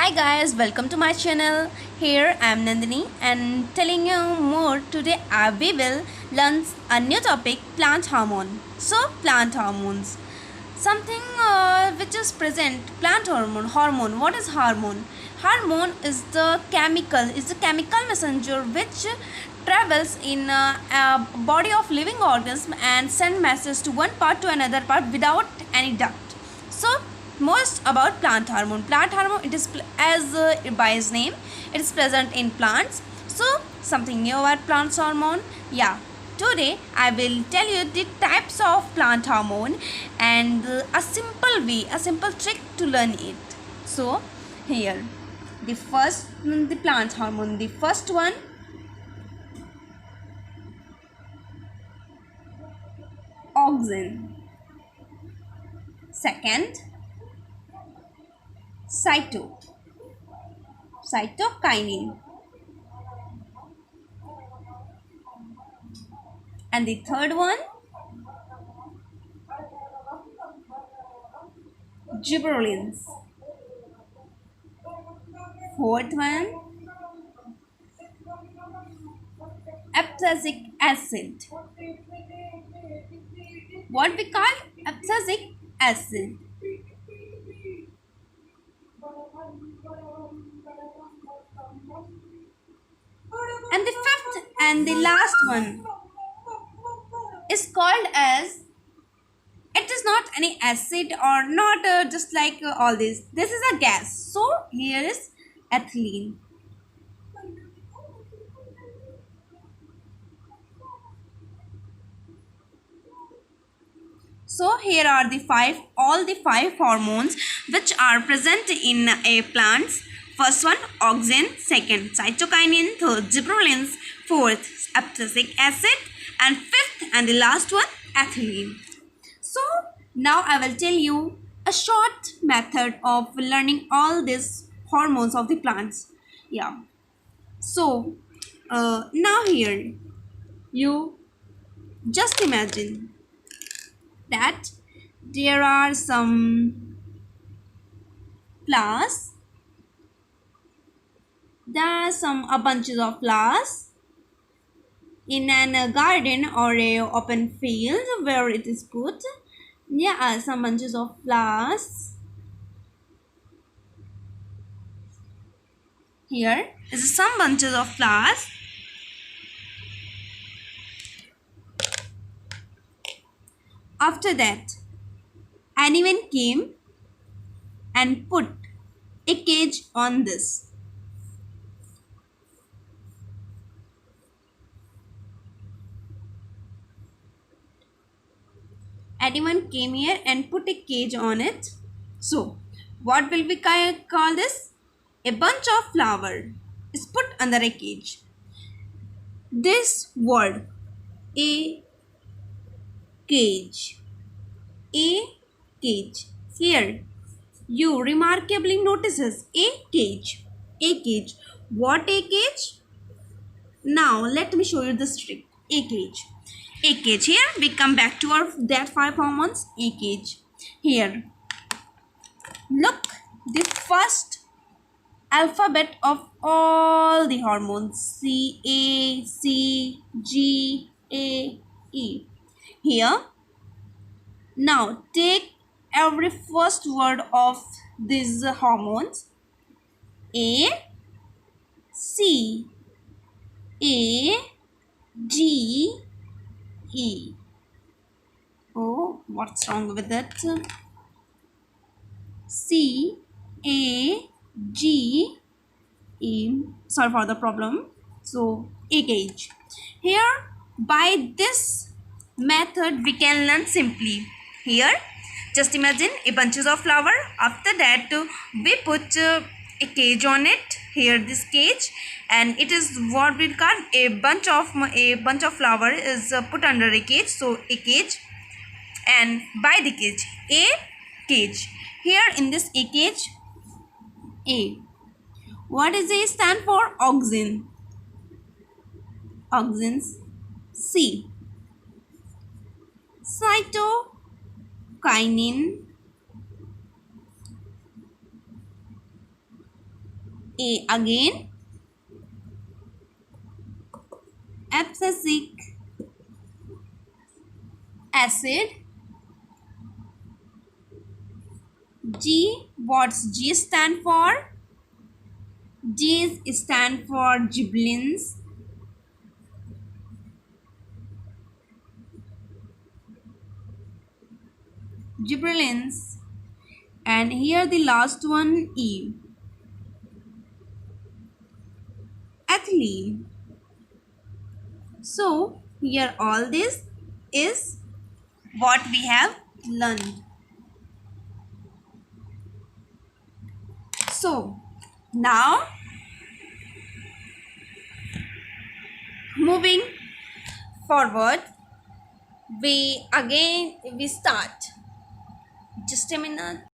Hi guys, welcome to my channel. Here I am Nandini and telling you more. Today we will learn a new topic, plant hormone. So plant hormones, something which is present. Plant hormone. What is hormone? Hormone is the chemical messenger which travels in a body of living organism and send messages to one part to another part without any doubt. So most about plant hormone. Plant hormone, it is as by its name, it is present in plants. So something new about plants hormone. Yeah, today I will tell you the types of plant hormone and a simple way, a simple trick to learn it. So here the plant hormone, the first one, auxin. Second, cytokinin. And the third one, gibberellins. Fourth one, abscisic acid. What we call abscisic acid. And the fifth and the last one is called as, it is not any acid or not just like all this. This is a gas. So here is ethylene. So here are all the five hormones which are present in a plants. First one, auxin. Second, cytokinin. Third, gibberellins. Fourth, abscisic acid. And fifth and the last one, ethylene. So now I will tell you a short method of learning all these hormones of the plants. Yeah. So now here you just imagine that there are some flowers. There are some bunches of flowers in a garden or a open field where it is put. There are some bunches of flowers. Here is some bunches of flowers. After that, anyone came and put a cage on this. Anyone came here and put a cage on it. So, what will we call this? A bunch of flower is put under a cage. This word, a cage, a cage. Here, you remarkably notices a cage. A cage. What a cage? Now let me show you this trick. A cage. A cage. Here we come back to our that five hormones. A cage. Here, look, the first alphabet of all the hormones, C, A, C, G, A, E. Here, now take every first word of these hormones. A, C, A, G, E. Oh, what's wrong with that? C, A, G, E. Sorry for the problem. So, a cage. Here, by this method, we can learn simply. Here, just imagine a bunches of flower. After that, we put a cage on it. Here, this cage, and it is what we call a bunch of flower is put under a cage. So, a cage, and by the cage, a cage. Here in this a cage, a. What is A stand for? Auxin. Auxins. C. Cytokinin. A again, abscisic acid. G, what's G stand for? G stand for gibberellins. Gibberellins. And here the last one, E, ethylene. So here all this is what we have learned. So now moving forward, we start. Just a minute.